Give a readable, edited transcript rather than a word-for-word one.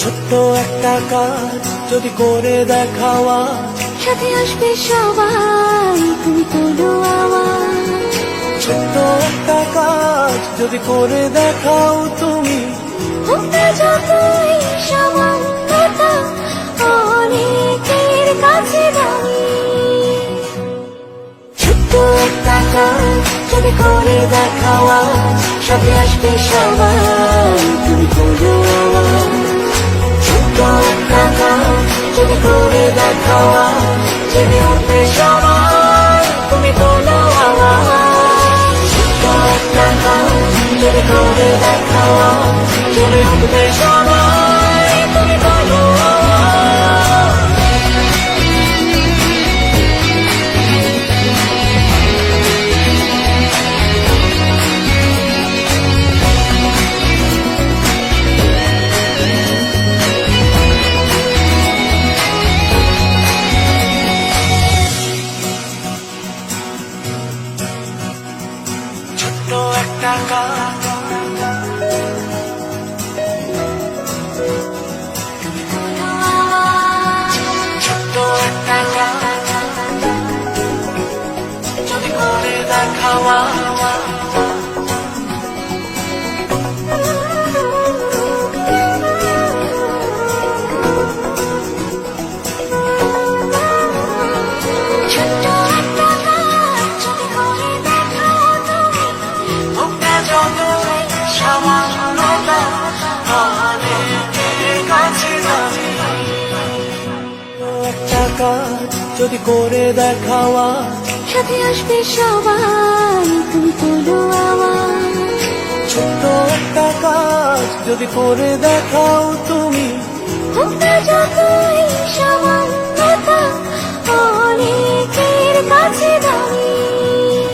ছোট্ট একটা কাজ যদি করে দেখাও আজ, সাথে আসবে সবাই, তুমি তোলো আওয়াজ। ছোট্ট একটা কাজ যদি করে দেখাও তুমি, হোক না যতই সামান্যতা, অনেকের কাছে দামি। ছোট্ট একটা কাজ যদি করে দেখাও আজ, সাথে আসবে সবাই, তুমি তোলো আওয়াজ। ছোট্ট একটা কাজ যদি করে দেখাও আজ, জেগে উঠবে সবাই, তুমি তোলো আওয়াজ। ছোট্ট একটা কাজ যদি করে দেখাও আজ, জেগে উঠবে সবাই, তুমি তোলো আওয়াজ। ছোট্ট একটা কাজ ছোট্ট একটা কাজ যদি করে দেখাও আজ, ছোট্ট একটা কাজ যদি করে দেখাও তুমি, হোক না যতই সামান্যতা, অনেকের কাছে দামি। একটা কাজ যদি করে দেখাও আজ, সাথে আসবে সবাই, তুমি তোলো আওয়াজ। ছোট্ট একটা কাজ যদি করে দেখাও তুমি, হোক না যত